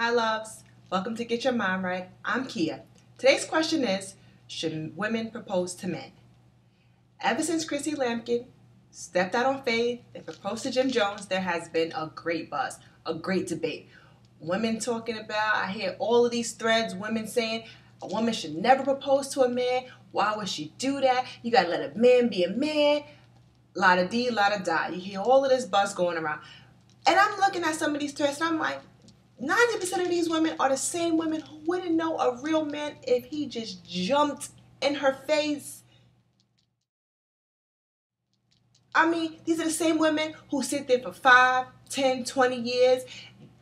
Hi loves, welcome to Get Your Mind Right. I'm Kia. Today's question is, should women propose to men? Ever since Chrissy Lampkin stepped out on faith and proposed to Jim Jones, there has been a great buzz, a great debate. Women talking about, I hear all of these threads, women saying a woman should never propose to a man. Why would she do that? You gotta let a man be a man. La da dee, la da da. You hear all of this buzz going around. And I'm looking at some of these threads and I'm like, 90% of these women are the same women who wouldn't know a real man if he just jumped in her face. I mean, these are the same women who sit there for 5, 10, 20 years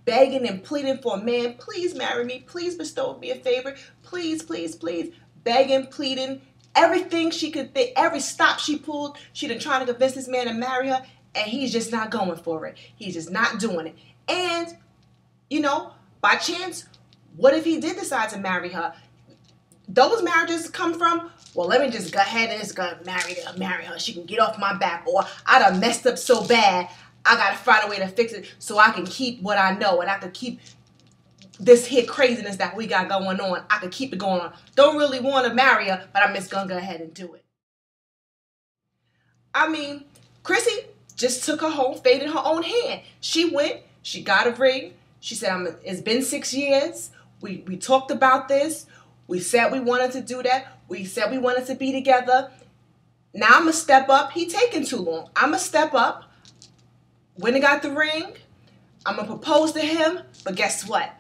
begging and pleading for a man. Please marry me. Please bestow me a favor. Please, please, please. Begging, pleading. Everything she could think, every stop she pulled, she done trying to convince this man to marry her, and he's just not going for it. He's just not doing it. And by chance, what if he did decide to marry her? Those marriages come from, well, let me just go ahead and just go marry her. She can get off my back. Or I done messed up so bad, I got to find a way to fix it so I can keep what I know and I can keep this here craziness that we got going on. I can keep it going on. Don't really want to marry her, but I'm just going to go ahead and do it. I mean, Chrissy just took her home, fate in her own hand. She went, she got a ring. She said, it's been 6 years. We talked about this. We said we wanted to do that. We said we wanted to be together. Now I'm going to step up. He taking too long. I'm going to step up. Went and got the ring. I'm going to propose to him. But guess what?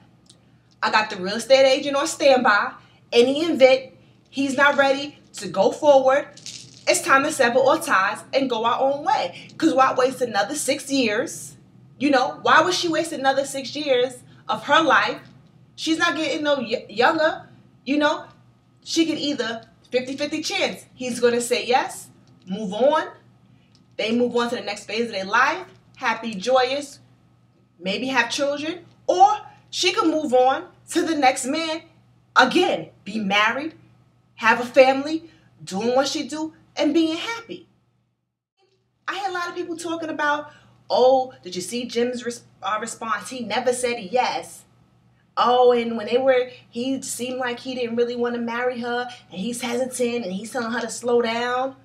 I got the real estate agent on standby. Any event, he's not ready to go forward. It's time to sever all ties and go our own way. Because why waste another 6 years? Why would she waste another 6 years of her life? She's not getting no younger. She could either 50-50 chance. He's going to say yes, move on. They move on to the next phase of their life, happy, joyous, maybe have children. Or she could move on to the next man, again, be married, have a family, doing what she do, and being happy. I hear a lot of people talking about, oh, did you see Jim's response? He never said yes. Oh, and when he seemed like he didn't really want to marry her, and he's hesitant, and he's telling her to slow down.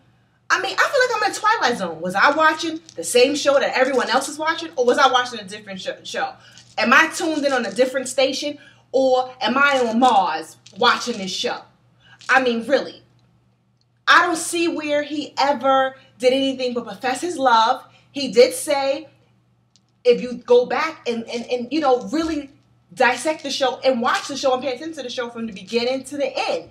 I mean, I feel like I'm in a Twilight Zone. Was I watching the same show that everyone else is watching, or was I watching a different show? Am I tuned in on a different station, or am I on Mars watching this show? I mean, really. I don't see where he ever did anything but profess his love. He did say, if you go back and really dissect the show and watch the show and pay attention to the show from the beginning to the end.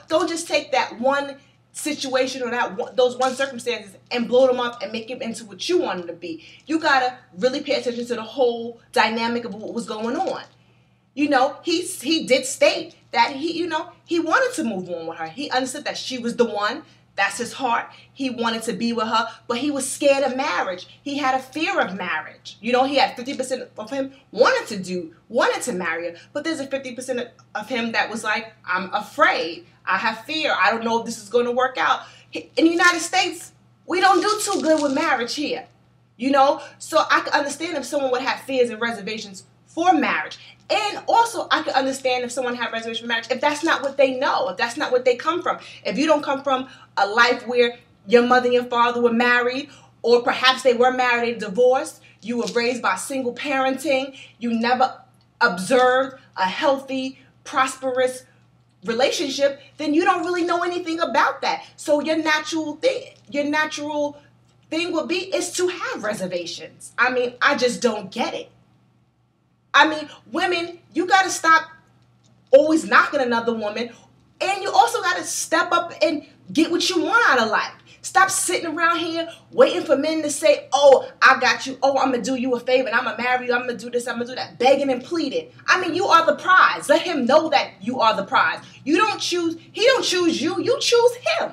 Don't just take that one situation or those one circumstances and blow them up and make it into what you want them to be. You got to really pay attention to the whole dynamic of what was going on. He did state that he wanted to move on with her. He understood that she was the one. That's his heart. He wanted to be with her, but he was scared of marriage. He had a fear of marriage. He had 50% of him wanted to marry her, but there's a 50% of him that was like, I'm afraid. I have fear. I don't know if this is going to work out. In the United States, we don't do too good with marriage here. So I can understand if someone would have fears and reservations for marriage. And also, I can understand if someone had reservation for marriage, if that's not what they know, if that's not what they come from. If you don't come from a life where your mother and your father were married, or perhaps they were married and divorced, you were raised by single parenting, you never observed a healthy, prosperous relationship, then you don't really know anything about that. So your natural thing would be is to have reservations. I mean, I just don't get it. I mean, women, you got to stop always knocking another woman, and you also got to step up and get what you want out of life. Stop sitting around here waiting for men to say, oh, I got you. Oh, I'm going to do you a favor, and I'm going to marry you. I'm going to do this. I'm going to do that. Begging and pleading. I mean, you are the prize. Let him know that you are the prize. He don't choose you. You choose him.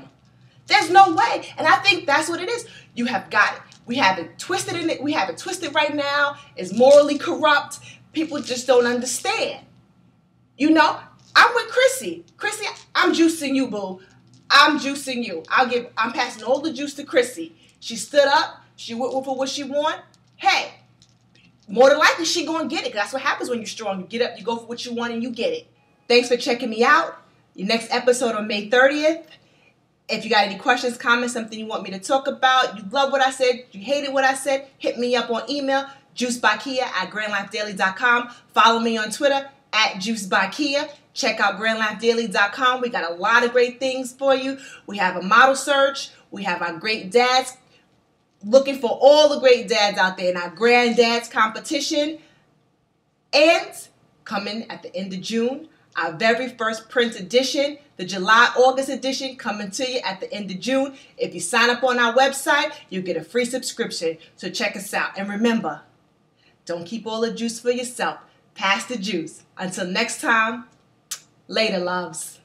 There's no way. And I think that's what it is. You have got it. We have it twisted in it. We have it twisted right now. It's morally corrupt. People just don't understand. I'm with Chrissy. Chrissy, I'm juicing you, boo. I'm juicing you. I'm passing all the juice to Chrissy. She stood up. She went for what she want. Hey, more than likely she gonna get it. 'Cause that's what happens when you're strong. You get up, you go for what you want, and you get it. Thanks for checking me out. Your next episode on May 30th. If you got any questions, comments, something you want me to talk about, you love what I said, you hated what I said, hit me up on email, juicebykia@grandlifedaily.com. Follow me on Twitter @juicebykia. Check out grandlifedaily.com. We got a lot of great things for you. We have a model search. We have our great dads, looking for all the great dads out there in our Granddads competition. And coming at the end of June, our very first print edition, the July-August edition, coming to you at the end of June. If you sign up on our website, you get a free subscription. So check us out. And remember, don't keep all the juice for yourself. Pass the juice. Until next time, later, loves.